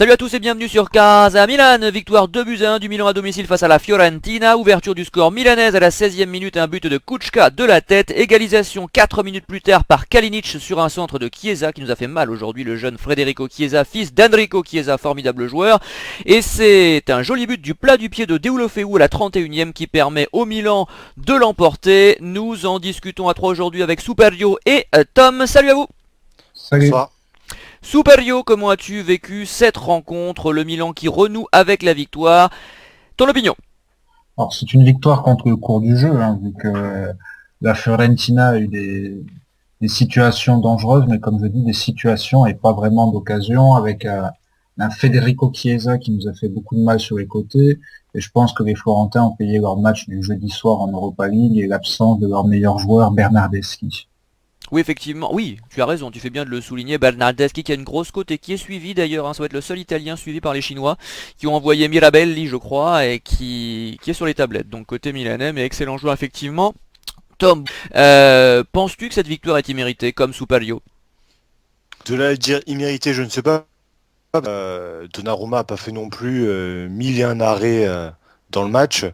Salut à tous et bienvenue sur Casa Milan, victoire 2-1 du Milan à domicile face à la Fiorentina, ouverture du score milanaise à la 16e minute, un but de Kučka de la tête, égalisation 4 minutes plus tard par Kalinic sur un centre de Chiesa qui nous a fait mal aujourd'hui, le jeune Federico Chiesa, fils d'Enrico Chiesa, formidable joueur, et c'est un joli but du plat du pied de Deulofeu à la 31e qui permet au Milan de l'emporter. Nous en discutons à 3 aujourd'hui avec Superio et Tom, salut à vous. Salut. Bonsoir. Superio, comment as-tu vécu cette rencontre, le Milan qui renoue avec la victoire? Ton opinion? Alors, c'est une victoire contre le cours du jeu, hein, vu que la Fiorentina a eu des situations dangereuses, mais comme je dis, des situations et pas vraiment d'occasion, avec un Federico Chiesa qui nous a fait beaucoup de mal sur les côtés. Et je pense que les Florentins ont payé leur match du jeudi soir en Europa League et l'absence de leur meilleur joueur, Bernardeschi. Oui, effectivement, oui, tu as raison, tu fais bien de le souligner. Bernardeschi qui a une grosse cote et qui est suivi d'ailleurs, hein, ça va être le seul Italien suivi par les Chinois qui ont envoyé Mirabelli, je crois, et qui est sur les tablettes. Donc côté milanais, mais excellent joueur effectivement. Tom, penses-tu que cette victoire est imméritée comme Superio? De là à dire immérité, je ne sais pas. Donnarumma n'a pas fait non plus 1001 arrêts dans le match.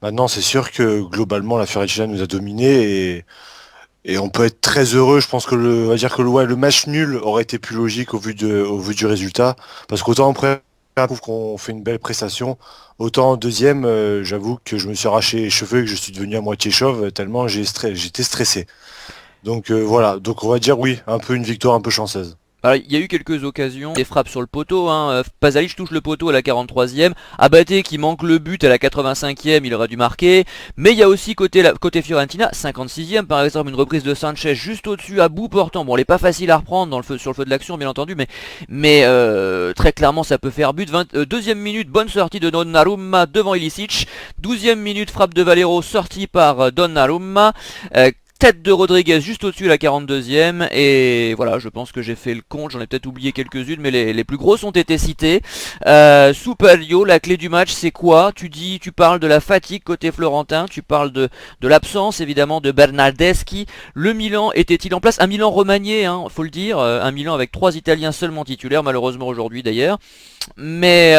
Maintenant, c'est sûr que globalement, la Fiorentina nous a dominés et on peut être très heureux. Je pense que on va dire que le match nul aurait été plus logique au vu du résultat. Parce qu'autant en première, je trouve qu'on fait une belle prestation. Autant en deuxième, j'avoue que je me suis arraché les cheveux et que je suis devenu à moitié chauve tellement j'étais stressé. Donc voilà, donc on va dire oui, un peu une victoire un peu chanceuse. Alors, il y a eu quelques occasions, des frappes sur le poteau, hein. Pasalic touche le poteau à la 43e, Abate qui manque le but à la 85e, il aurait dû marquer, mais il y a aussi côté Fiorentina, 56e par exemple, une reprise de Sanchez juste au-dessus à bout portant, bon elle est pas facile à reprendre sur le feu de l'action bien entendu, mais très clairement ça peut faire but. 2e minute, bonne sortie de Donnarumma devant Ilicic, 12e minute, frappe de Valero sortie par Donnarumma, tête de Rodriguez juste au-dessus à la 42e et voilà, je pense que j'ai fait le compte, j'en ai peut-être oublié quelques-unes mais les plus grosses ont été citées. Superio, la clé du match c'est quoi? Tu parles de la fatigue côté florentin, tu parles de l'absence évidemment de Bernardeschi. Le Milan était-il en place? Un Milan remanié, hein, faut le dire, un Milan avec 3 Italiens seulement titulaires malheureusement aujourd'hui d'ailleurs. Mais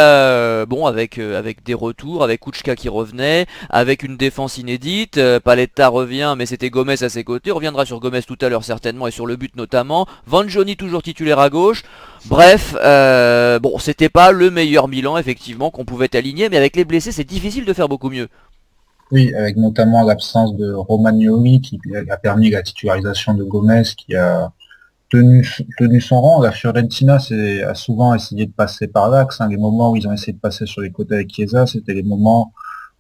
bon, avec des retours, avec Kučka qui revenait, avec une défense inédite, Paletta revient, mais c'était Gomez à ses côtés. On reviendra sur Gomez tout à l'heure certainement et sur le but notamment. Vangioni toujours titulaire à gauche. Bref, bon, c'était pas le meilleur Milan effectivement qu'on pouvait aligner, mais avec les blessés, c'est difficile de faire beaucoup mieux. Oui, avec notamment l'absence de Romagnoli qui a permis la titularisation de Gomez qui a tenu son rang. La Fiorentina a souvent essayé de passer par l'axe, hein. Les moments où ils ont essayé de passer sur les côtés avec Chiesa, c'était les moments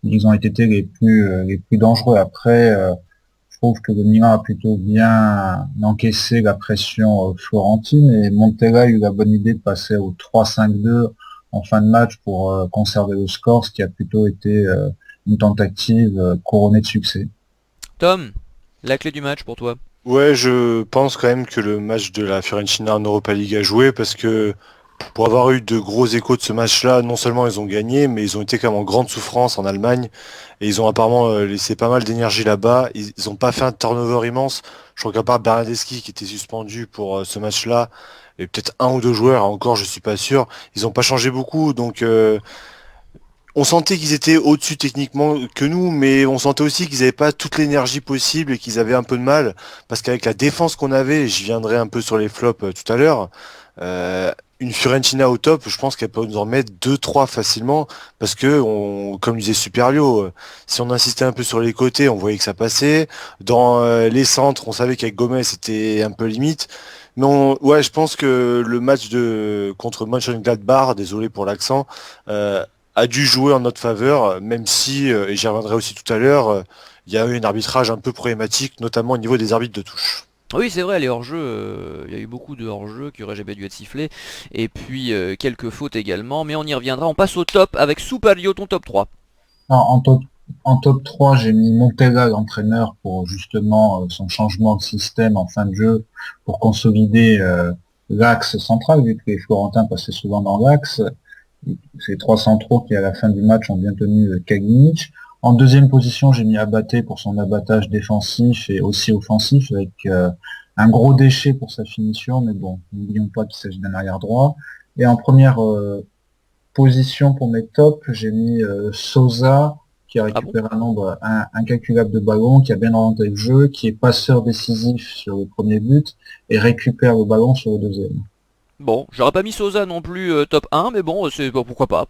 où ils ont été les plus dangereux. Après, je trouve que le Milan a plutôt bien encaissé la pression florentine et Montella a eu la bonne idée de passer au 3-5-2 en fin de match pour conserver le score, ce qui a plutôt été une tentative couronnée de succès. Tom, la clé du match pour toi? Ouais, je pense quand même que le match de la Fiorentina en Europa League a joué parce que pour avoir eu de gros échos de ce match-là, non seulement ils ont gagné, mais ils ont été quand même en grande souffrance en Allemagne et ils ont apparemment laissé pas mal d'énergie là-bas. Ils ont pas fait un turnover immense. Je crois qu'à part Bernardeschi qui était suspendu pour ce match-là, et peut-être un ou deux joueurs, encore je suis pas sûr, ils ont pas changé beaucoup. Donc on sentait qu'ils étaient au-dessus techniquement que nous, mais on sentait aussi qu'ils n'avaient pas toute l'énergie possible et qu'ils avaient un peu de mal, parce qu'avec la défense qu'on avait, j'y viendrai un peu sur les flops tout à l'heure, une Fiorentina au top, je pense qu'elle peut nous en mettre deux, trois facilement, parce que, comme disait Superlio, si on insistait un peu sur les côtés, on voyait que ça passait. Dans les centres, on savait qu'avec Gomez, c'était un peu limite. Mais ouais, je pense que le match contre Mönchengladbach, désolé pour l'accent, a dû jouer en notre faveur, même si, et j'y reviendrai aussi tout à l'heure, il y a eu un arbitrage un peu problématique, notamment au niveau des arbitres de touche. Oui, c'est vrai, les hors-jeux, il y a eu beaucoup de hors-jeux qui auraient jamais dû être sifflés, et puis quelques fautes également, mais on y reviendra. On passe au top avec Superio, ton top 3. En top 3, j'ai mis Montella, l'entraîneur, pour justement son changement de système en fin de jeu, pour consolider l'axe central, vu que les Florentins passaient souvent dans l'axe. Ces trois centraux qui, à la fin du match, ont bien tenu Kalinic. En deuxième position, j'ai mis Abate pour son abattage défensif et aussi offensif, avec un gros déchet pour sa finition, mais bon, n'oublions pas qu'il s'agit d'un arrière droit. Et en première position pour mes tops, j'ai mis Sosa, qui a Ah bon? récupéré un nombre incalculable de ballons, qui a bien orienté le jeu, qui est passeur décisif sur le premier but et récupère le ballon sur le deuxième. Bon, j'aurais pas mis Sosa non plus top 1, mais bon, c'est bon, pourquoi pas,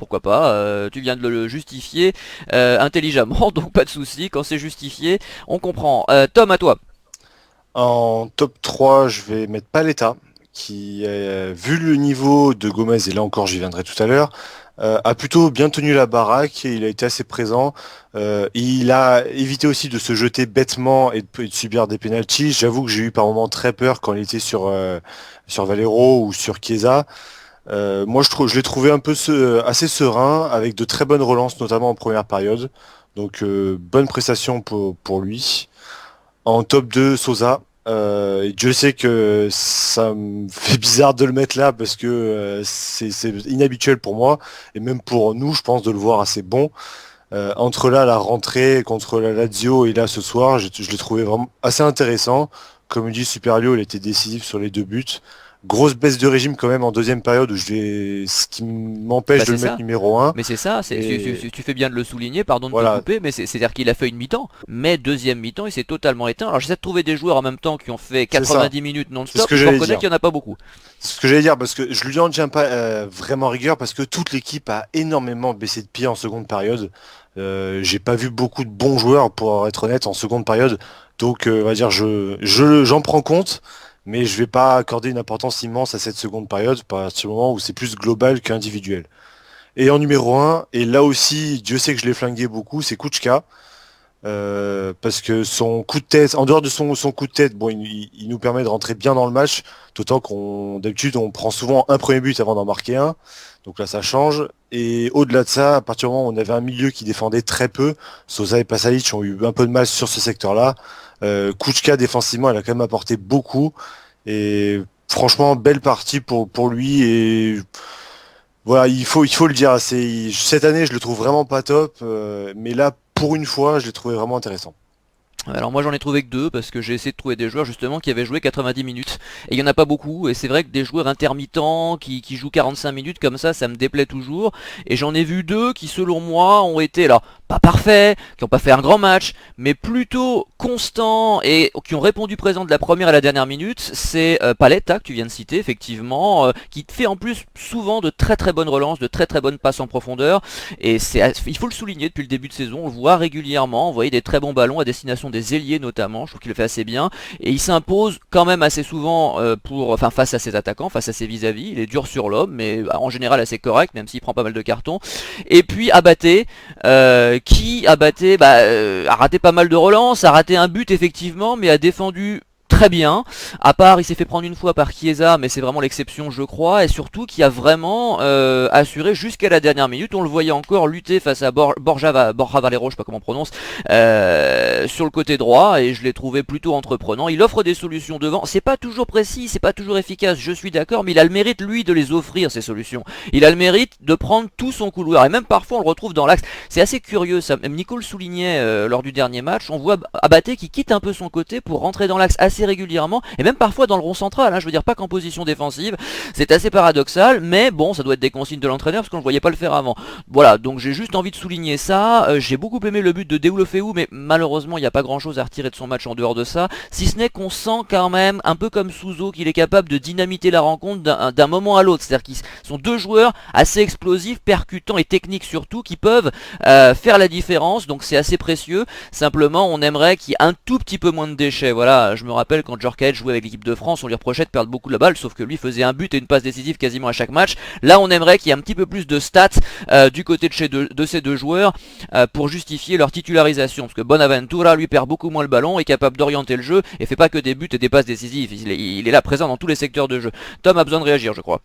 tu viens de le justifier intelligemment, donc pas de souci, quand c'est justifié, on comprend. Tom, à toi. En top 3, je vais mettre Paletta, qui, vu le niveau de Gomez, et là encore j'y viendrai tout à l'heure, a plutôt bien tenu la baraque, et il a été assez présent. Il a évité aussi de se jeter bêtement et de subir des pénaltys. J'avoue que j'ai eu par moments très peur quand il était sur Valero ou sur Chiesa. Moi je l'ai trouvé un peu assez serein, avec de très bonnes relances, notamment en première période. Donc bonne prestation pour lui. En top 2, Sosa. Dieu sait que ça me fait bizarre de le mettre là parce que c'est inhabituel pour moi et même pour nous, je pense, de le voir assez bon. Entre là, la rentrée contre la Lazio et là ce soir, je l'ai trouvé vraiment assez intéressant. Comme dit Superlio, il était décisif sur les deux buts. Grosse baisse de régime quand même en deuxième période où ce qui m'empêche Bah de c'est le mettre ça. numéro un. Mais c'est ça, Et tu fais bien de le souligner, pardon de te voilà, couper, mais c'est-à-dire qu'il a fait une mi-temps, mais deuxième mi-temps, il s'est totalement éteint. Alors j'essaie de trouver des joueurs en même temps qui ont fait c'est ça. 90 minutes C'est ce non-stop, que je dois j'allais reconnaître dire. qu'il n'y en a pas beaucoup. C'est ce que j'allais dire, parce que je lui en tiens pas vraiment rigueur, parce que toute l'équipe a énormément baissé de pied en seconde période. J'ai pas vu beaucoup de bons joueurs, pour être honnête, en seconde période. Donc, on va dire, j'en prends compte, mais je vais pas accorder une importance immense à cette seconde période, à partir du moment où c'est plus global qu'individuel. Et en numéro un, et là aussi, Dieu sait que je l'ai flingué beaucoup, c'est Kuchka. Parce que son coup de tête, en dehors de son coup de tête, bon, il nous permet de rentrer bien dans le match, d'autant qu'on d'habitude on prend souvent un premier but avant d'en marquer un, donc là ça change. Et au-delà de ça, à partir du moment où on avait un milieu qui défendait très peu, Sosa et Pasalic ont eu un peu de mal sur ce secteur-là. Kuchka défensivement, elle a quand même apporté beaucoup, et franchement belle partie pour lui. Et voilà, il faut le dire. Cette année, je le trouve vraiment pas top, mais là, pour une fois, je l'ai trouvé vraiment intéressant. Alors moi j'en ai trouvé que deux parce que j'ai essayé de trouver des joueurs justement qui avaient joué 90 minutes et il y en a pas beaucoup et c'est vrai que des joueurs intermittents qui jouent 45 minutes comme ça me déplaît toujours et j'en ai vu deux qui selon moi ont été alors pas parfaits, qui n'ont pas fait un grand match mais plutôt constants et qui ont répondu présent de la première à la dernière minute. C'est Paletta que tu viens de citer effectivement qui fait en plus souvent de très très bonnes relances, de très très bonnes passes en profondeur et il faut le souligner depuis le début de saison, on le voit régulièrement, vous voyez des très bons ballons à destination des ailiers notamment, je trouve qu'il le fait assez bien, et il s'impose quand même assez souvent face à ses attaquants, face à ses vis-à-vis, il est dur sur l'homme, mais en général assez correct, même s'il prend pas mal de cartons. Et puis Abaté, qui Abaté a raté pas mal de relances, a raté un but effectivement, mais a défendu très bien, à part il s'est fait prendre une fois par Chiesa mais c'est vraiment l'exception je crois et surtout qui a vraiment assuré jusqu'à la dernière minute, on le voyait encore lutter face à Borja Valero, je sais pas comment on prononce, sur le côté droit et je l'ai trouvé plutôt entreprenant, il offre des solutions devant, c'est pas toujours précis, c'est pas toujours efficace, je suis d'accord mais il a le mérite lui de les offrir ces solutions, il a le mérite de prendre tout son couloir et même parfois on le retrouve dans l'axe, c'est assez curieux ça, même Nico le soulignait lors du dernier match, on voit Abaté qui quitte un peu son côté pour rentrer dans l'axe assez régulièrement et même parfois dans le rond central, hein, je veux dire pas qu'en position défensive, c'est assez paradoxal mais bon ça doit être des consignes de l'entraîneur parce qu'on ne le voyait pas le faire avant. Voilà, donc j'ai juste envie de souligner ça, j'ai beaucoup aimé le but de Deulofeu mais malheureusement il n'y a pas grand chose à retirer de son match en dehors de ça, si ce n'est qu'on sent quand même un peu comme Souzo qu'il est capable de dynamiter la rencontre d'un moment à l'autre, c'est-à-dire qu'ils sont deux joueurs assez explosifs, percutants et techniques surtout qui peuvent faire la différence, donc c'est assez précieux, simplement on aimerait qu'il y ait un tout petit peu moins de déchets. Voilà, je me rappelle quand Djorkaeff jouait avec l'équipe de France, on lui reprochait de perdre beaucoup la balle, sauf que lui faisait un but et une passe décisive quasiment à chaque match. Là, on aimerait qu'il y ait un petit peu plus de stats du côté de ces deux joueurs pour justifier leur titularisation, parce que Bonaventura lui perd beaucoup moins le ballon, est capable d'orienter le jeu et fait pas que des buts et des passes décisives. Il est là présent dans tous les secteurs de jeu. Tom a besoin de réagir, je crois.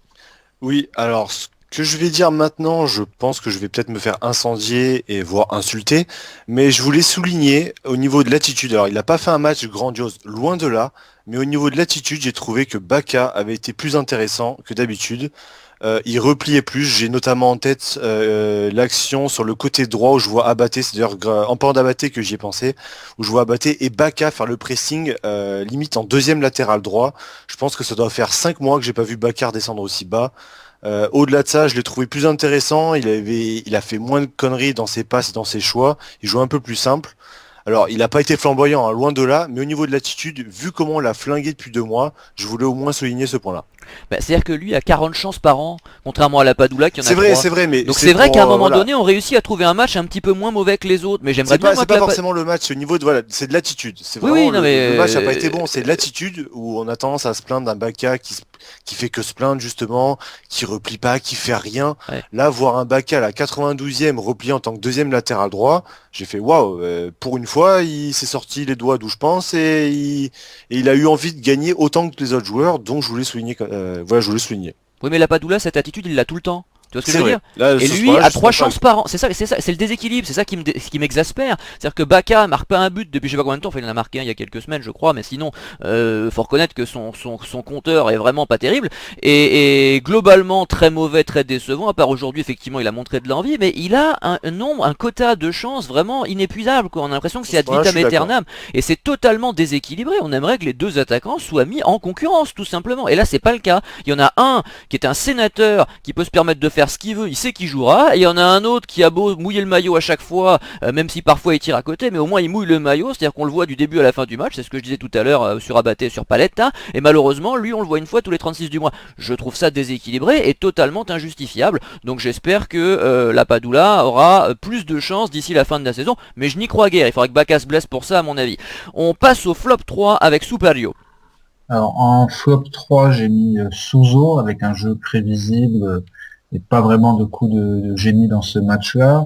Oui, alors ce que je vais dire maintenant, je pense que je vais peut-être me faire incendier et voire insulter, mais je voulais souligner au niveau de l'attitude. Alors, il n'a pas fait un match grandiose, loin de là, mais au niveau de l'attitude, j'ai trouvé que Baka avait été plus intéressant que d'habitude. Il repliait plus. J'ai notamment en tête l'action sur le côté droit où je vois Abaté, c'est d'ailleurs en parlant d'Abaté que j'y ai pensé, où je vois Abaté et Baka faire le pressing limite en deuxième latéral droit. Je pense que ça doit faire 5 mois que j'ai pas vu Baka descendre aussi bas. Au-delà de ça, je l'ai trouvé plus intéressant. Il a fait moins de conneries dans ses passes et dans ses choix. Il joue un peu plus simple. Alors, il n'a pas été flamboyant, hein, loin de là, mais au niveau de l'attitude, vu comment on l'a flingué depuis 2 mois, je voulais au moins souligner ce point-là. Bah, c'est-à-dire que lui a 40 chances par an, contrairement à la Padula qui en a C'est vrai, 3. c'est vrai, mais Donc c'est vrai qu'à un moment voilà. donné, on réussit à trouver un match un petit peu moins mauvais que les autres. Mais j'aimerais C'est bien pas, moi c'est que pas la forcément le match, au niveau de voilà, c'est de l'attitude. C'est Oui, vraiment oui, non mais le match n'a pas été bon, c'est de l'attitude où on a tendance à se plaindre d'un Baka qui fait que se plaindre justement, qui replie pas, qui fait rien. ouais. Là, voir un Baka à la 92e replié en tant que deuxième latéral droit, j'ai fait waouh, pour une fois, il s'est sorti les doigts d'où je pense et il a eu envie de gagner autant que les autres joueurs, dont je voulais souligner, voilà, je voulais souligner. Oui, mais la Padula, cette attitude, il l'a tout le temps. Tu vois ce que je C'est veux vrai. dire? Là, Et sur ce lui point-là, a je suis 3 d'accord avec chances par an. C'est le déséquilibre, c'est ça qui m'exaspère. C'est-à-dire que Baka marque pas un but depuis je sais pas combien de temps. Enfin, il en a marqué un il y a quelques semaines, je crois, mais sinon, faut reconnaître que son compteur est vraiment pas terrible. Et globalement, très mauvais, très décevant. À part aujourd'hui, effectivement, il a montré de l'envie, mais il a un quota de chances vraiment inépuisable, quoi. On a l'impression que Sur c'est ce ad point-là, je vitam suis d'accord. aeternam. Et c'est totalement déséquilibré. On aimerait que les deux attaquants soient mis en concurrence, tout simplement. Et là, c'est pas le cas. Il y en a un qui est un sénateur qui peut se permettre de faire ce qu'il veut, il sait qu'il jouera, et il y en a un autre qui a beau mouiller le maillot à chaque fois, même si parfois il tire à côté, mais au moins il mouille le maillot, c'est-à-dire qu'on le voit du début à la fin du match, c'est ce que je disais tout à l'heure sur Abaté, sur Palette, hein, et malheureusement lui on le voit une fois tous les 36 du mois. Je trouve ça déséquilibré et totalement injustifiable, donc j'espère que la Padula aura plus de chance d'ici la fin de la saison, mais je n'y crois guère, il faudra que Bacca se blesse pour ça à mon avis. On passe au flop 3 avec Superio. Alors, en flop 3, j'ai mis Suzo avec un jeu prévisible et pas vraiment de coup de génie dans ce match-là.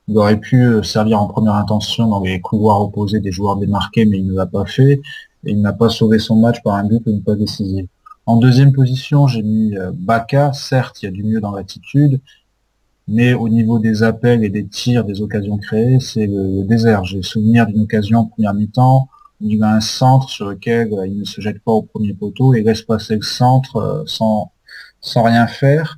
Il aurait pu servir en première intention dans les couloirs opposés des joueurs démarqués, mais il ne l'a pas fait. Et il n'a pas sauvé son match par un but ou une passe décisive. En deuxième position, j'ai mis Baka. Certes, il y a du mieux dans l'attitude, mais au niveau des appels et des tirs, des occasions créées, c'est le désert. J'ai souvenir d'une occasion en première mi-temps où il y a un centre sur lequel il ne se jette pas au premier poteau et laisse passer le centre sans rien faire.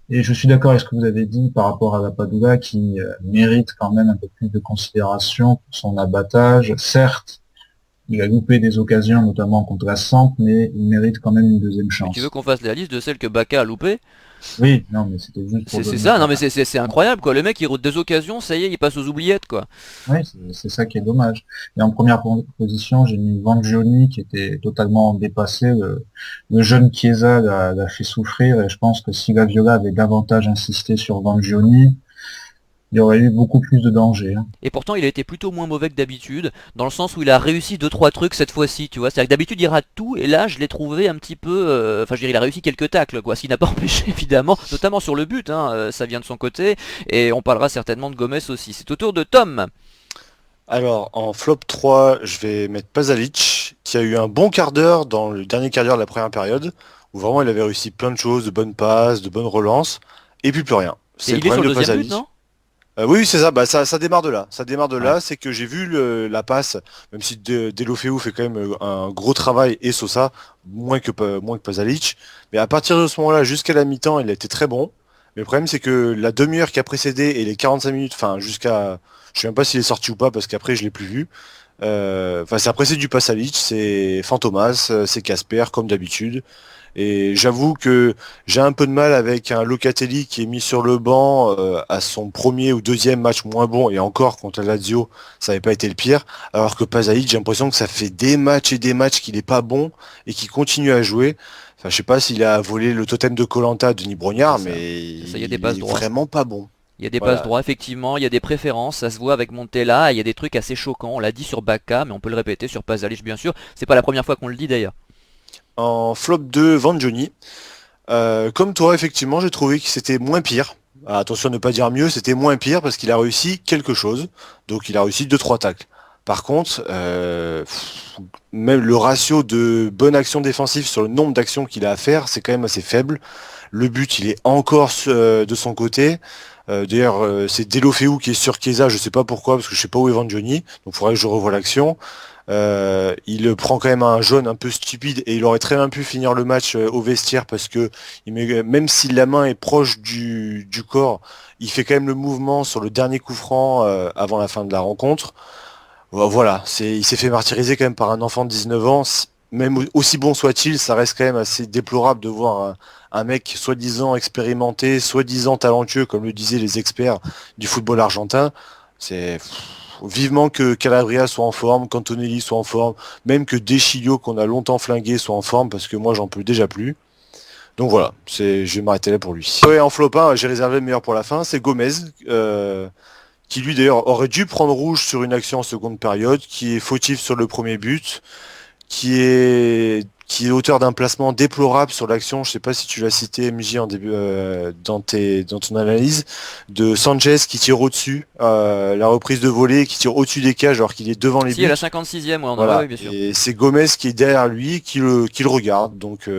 Et je suis d'accord avec ce que vous avez dit par rapport à la Padula qui mérite quand même un peu plus de considération pour son abattage. Certes, il a loupé des occasions, notamment contre la Samp, mais il mérite quand même une deuxième Mais tu veux chance. qu'on fasse la liste de celles que Bacca a loupées? Oui, non, mais c'était juste pour C'est donner. ça, non mais c'est incroyable quoi, le mec il route des occasions, ça y est, il passe aux oubliettes quoi. Oui, c'est ça qui est dommage. Et en première position, j'ai mis Vangioni qui était totalement dépassé. Le jeune Chiesa l'a fait souffrir et je pense que si la Viola avait davantage insisté sur Vangioni, il y aurait eu beaucoup plus de danger, hein. Et pourtant il a été plutôt moins mauvais que d'habitude, dans le sens où il a réussi 2-3 trucs cette fois-ci, tu vois. C'est-à-dire que d'habitude il rate tout, et là je l'ai trouvé un petit peu... Enfin je dirais il a réussi quelques tacles, quoi, ce qui n'a pas empêché évidemment, notamment sur le but, hein, ça vient de son côté, et on parlera certainement de Gomez aussi. C'est au tour de Tom. Alors, en flop 3, je vais mettre Pasalic, qui a eu un bon quart d'heure dans le dernier quart d'heure de la première période, où vraiment il avait réussi plein de choses, de bonnes passes, de bonnes relances, et puis plus rien. Et C'est le il est sur problème le de deuxième but, Pasalic. non? Oui, c'est ça, bah, ça démarre de là. Ça démarre de Ouais. là, c'est que j'ai vu la passe, même si Deulofeu fait quand même un gros travail, et Sosa, moins que Pasalic. Mais à partir de ce moment-là, jusqu'à la mi-temps, il a été très bon. Mais le problème, c'est que la demi-heure qui a précédé et les 45 minutes, enfin jusqu'à... Je sais même pas s'il est sorti ou pas, parce qu'après, je l'ai plus vu. Enfin, c'est après, c'est du Pasalic, c'est Fantomas, c'est Casper, comme d'habitude. Et j'avoue que j'ai un peu de mal avec un Locatelli qui est mis sur le banc à son premier ou deuxième match moins bon, et encore contre la Lazio, ça n'avait pas été le pire, alors que Pasalic, j'ai l'impression que ça fait des matchs et des matchs qu'il n'est pas bon et qu'il continue à jouer. Enfin, je sais pas s'il a volé le totem de Koh à Denis Brognard, C'est ça. mais C'est ça, il y a il des passes est droits. vraiment pas bon. Il y a des passes Voilà. droits, effectivement, il y a des préférences, ça se voit avec Montella, et il y a des trucs assez choquants, on l'a dit sur Bacca, mais on peut le répéter sur Pasalic bien sûr, c'est pas la première fois qu'on le dit d'ailleurs. En flop 2, Vangioni. Comme toi, effectivement, j'ai trouvé que c'était moins pire. Ah, attention à ne pas dire mieux, c'était moins pire parce qu'il a réussi quelque chose. Donc il a réussi deux trois tacles. Par contre, même le ratio de bonne action défensive sur le nombre d'actions qu'il a à faire, c'est quand même assez faible. Le but, il est encore de son côté. D'ailleurs, c'est Deulofeu qui est sur Chiesa, je sais pas pourquoi, parce que je sais pas où est Vangioni, donc il faudrait que je revoie l'action. Il prend quand même un jaune un peu stupide et il aurait très bien pu finir le match au vestiaire parce que même si la main est proche du corps, il fait quand même le mouvement sur le dernier coup franc avant la fin de la rencontre. Voilà, il s'est fait martyriser quand même par un enfant de 19 ans. même aussi bon soit-il, ça reste quand même assez déplorable de voir un mec soi-disant expérimenté, soi-disant talentueux, comme le disaient les experts du football argentin. C'est vivement que Calabria soit en forme, qu'Antonelli soit en forme, même que Deschillo, qu'on a longtemps flingué, soit en forme, parce que moi j'en peux déjà plus. Donc voilà, je vais m'arrêter là pour lui. Ouais, en flop 1, j'ai réservé le meilleur pour la fin, c'est Gomez, qui lui d'ailleurs aurait dû prendre rouge sur une action en seconde période, qui est fautif sur le premier but, qui est auteur d'un placement déplorable sur l'action, je sais pas si tu l'as cité MJ en début dans ton analyse, de Sanchez qui tire au-dessus, la reprise de volée qui tire au-dessus des cages alors qu'il est devant les Si, buts. à la 56e, ouais, Voilà. oui, bien sûr. Et c'est Gomez qui est derrière lui, qui le regarde. Donc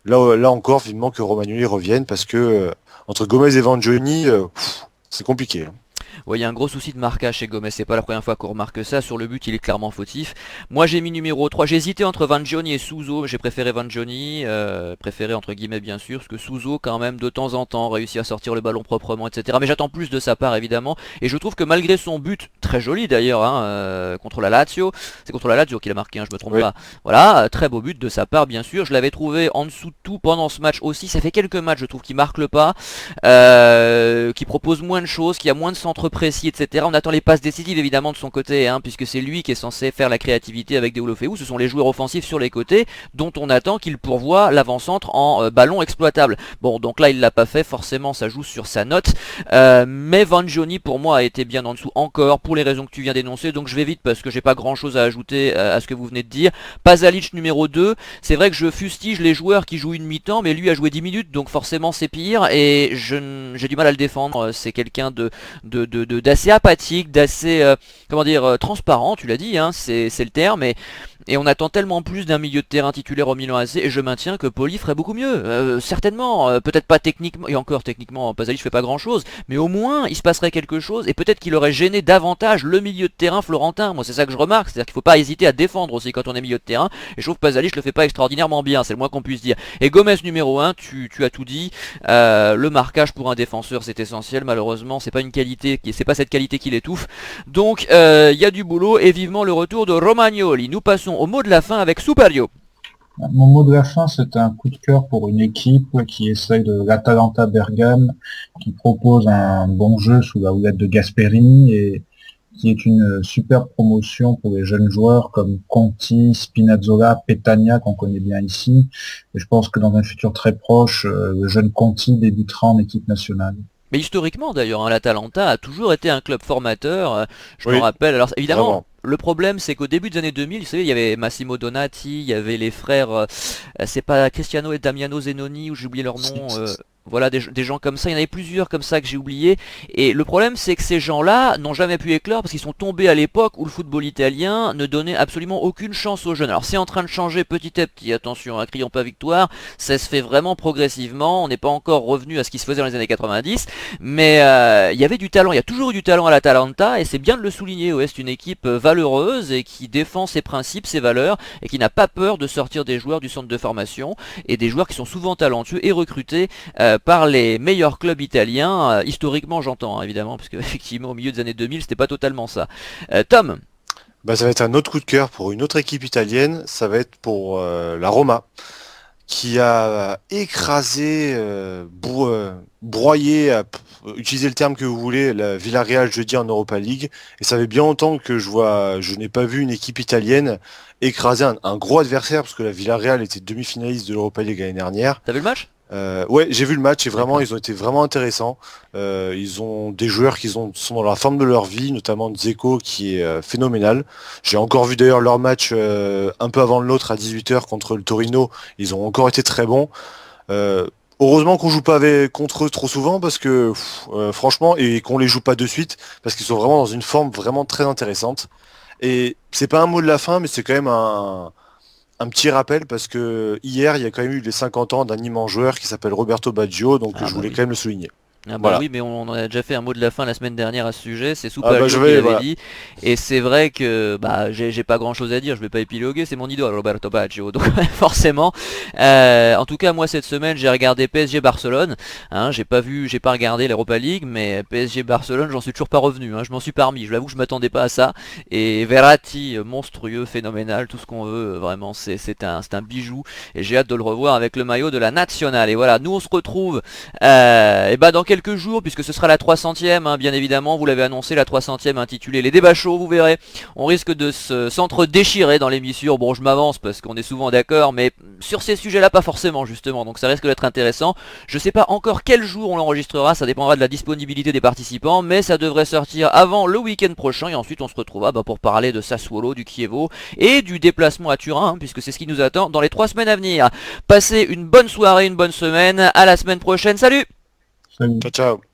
là encore, vivement que Romagnoli revienne parce que entre Gomez et Vangioni, c'est compliqué. Ouais, il y a un gros souci de marquage chez Gomez, c'est pas la première fois qu'on remarque ça. Sur le but, il est clairement fautif. Moi, j'ai mis numéro 3. J'ai hésité entre Vangioni et Souzo, mais j'ai préféré Vangioni, préféré entre guillemets bien sûr, parce que Souzo, quand même, de temps en temps, réussit à sortir le ballon proprement, etc. Mais j'attends plus de sa part, évidemment. Et je trouve que malgré son but, très joli d'ailleurs, hein, contre la Lazio, c'est contre la Lazio qu'il a marqué, hein, je me trompe pas. Voilà, très beau but de sa part, bien sûr. Je l'avais trouvé en dessous de tout pendant ce match aussi. Ça fait quelques matchs, je trouve, qu'il marque le pas, qui propose moins de choses, qui a moins de centres précis, etc. On attend les passes décisives évidemment de son côté, hein, puisque c'est lui qui est censé faire la créativité avec Deulofeu. Ce sont les joueurs offensifs sur les côtés dont on attend qu'il pourvoie l'avant-centre en ballon exploitable. Bon, donc là il l'a pas fait, forcément ça joue sur sa note, mais Vangioni pour moi a été bien en dessous encore pour les raisons que tu viens d'énoncer, donc je vais vite parce que j'ai pas grand chose à ajouter à ce que vous venez de dire. Pasalic numéro 2, c'est vrai que je fustige les joueurs qui jouent une mi-temps, mais lui a joué 10 minutes, donc forcément c'est pire, et j'ai du mal à le défendre. C'est quelqu'un d'assez apathique, d'assez transparent, tu l'as dit, hein, c'est le terme, et on attend tellement plus d'un milieu de terrain titulaire au Milan AC, et je maintiens que Poli ferait beaucoup mieux, certainement, peut-être pas techniquement, et encore techniquement Pasalic fait pas grand chose, mais au moins il se passerait quelque chose, et peut-être qu'il aurait gêné davantage le milieu de terrain florentin. Moi c'est ça que je remarque, c'est-à-dire qu'il faut pas hésiter à défendre aussi quand on est milieu de terrain, et je trouve que Pasalic le fait pas extraordinairement bien, c'est le moins qu'on puisse dire. Et Gomez numéro 1, tu as tout dit, le marquage pour un défenseur c'est essentiel, malheureusement c'est pas une qualité, c'est pas cette qualité qui l'étouffe, donc il y a du boulot, et vivement le retour de Romagnoli. Nous passons au mot de la fin avec Superio. Mon mot de la fin, c'est un coup de cœur pour une équipe qui essaye de l'Atalanta Bergame, qui propose un bon jeu sous la houlette de Gasperini et qui est une super promotion pour les jeunes joueurs comme Conti, Spinazzola, Petagna, qu'on connaît bien ici. Et je pense que dans un futur très proche, le jeune Conti débutera en équipe nationale. Mais historiquement d'ailleurs, hein, l'Atalanta a toujours été un club formateur, je me Oui, rappelle, alors évidemment... vraiment. Le problème c'est qu'au début des années 2000, vous savez, il y avait Massimo Donati, il y avait les frères, c'est pas Cristiano et Damiano Zenoni, ou j'ai oublié leur nom, voilà, des gens comme ça, il y en avait plusieurs comme ça que j'ai oublié, et le problème c'est que ces gens-là n'ont jamais pu éclore parce qu'ils sont tombés à l'époque où le football italien ne donnait absolument aucune chance aux jeunes. Alors c'est en train de changer petit à petit, attention, crions pas victoire, ça se fait vraiment progressivement, on n'est pas encore revenu à ce qui se faisait dans les années 90, mais il y avait du talent, il y a toujours eu du talent à l'Atalanta, et c'est bien de le souligner, ouais, c'est une équipe valeureuse et qui défend ses principes, ses valeurs, et qui n'a pas peur de sortir des joueurs du centre de formation, et des joueurs qui sont souvent talentueux et recrutés par les meilleurs clubs italiens, historiquement j'entends, hein, évidemment, parce que effectivement au milieu des années 2000 c'était pas totalement ça. Tom. Bah, ça va être un autre coup de cœur pour une autre équipe italienne, ça va être pour la Roma, qui a écrasé, broyé, utilisez le terme que vous voulez, la Villarreal jeudi en Europa League. Et ça fait bien longtemps que je n'ai pas vu une équipe italienne écraser un gros adversaire, parce que la Villarreal était demi-finaliste de l'Europa League l'année dernière. T'as vu le match? Ouais, j'ai vu le match et vraiment ils ont été vraiment intéressants. Ils ont des joueurs sont dans la forme de leur vie, notamment Dzeko qui est phénoménal. J'ai encore vu d'ailleurs leur match un peu avant le nôtre à 18h contre le Torino. Ils ont encore été très bons. Heureusement qu'on joue pas contre eux trop souvent parce que franchement, et qu'on les joue pas de suite parce qu'ils sont vraiment dans une forme vraiment très intéressante. Et c'est pas un mot de la fin, mais c'est quand même un petit rappel parce que hier il y a quand même eu les 50 ans d'un immense joueur qui s'appelle Roberto Baggio, donc je voulais quand même le souligner. Ah bah Voilà. oui, mais on en a déjà fait un mot de la fin la semaine dernière à ce sujet, c'est Ah bah, Soupalio qui l'avait voilà. dit, et c'est vrai que bah j'ai pas grand chose à dire, je vais pas épiloguer, c'est mon idole Roberto Baggio, donc forcément. En tout cas moi cette semaine j'ai regardé PSG Barcelone, hein, j'ai pas regardé l'Europa League, mais PSG Barcelone j'en suis toujours pas revenu, hein, je m'en suis pas remis, je l'avoue que je m'attendais pas à ça, et Verratti monstrueux, phénoménal, tout ce qu'on veut, vraiment c'est un bijou, et j'ai hâte de le revoir avec le maillot de la Nationale, et voilà, nous on se retrouve et bah dans quelques jours, puisque ce sera la 300e, hein, bien évidemment, vous l'avez annoncé, la 300e intitulée Les débats chauds, vous verrez, on risque de s'entre-déchirer dans l'émission, bon je m'avance parce qu'on est souvent d'accord, mais sur ces sujets-là pas forcément justement, donc ça risque d'être intéressant. Je sais pas encore quel jour on l'enregistrera, ça dépendra de la disponibilité des participants, mais ça devrait sortir avant le week-end prochain, et ensuite on se retrouvera pour parler de Sassuolo, du Chievo, et du déplacement à Turin, hein, puisque c'est ce qui nous attend dans les 3 semaines à venir. Passez une bonne soirée, une bonne semaine, à la semaine prochaine, salut! Salut. Ciao, ciao.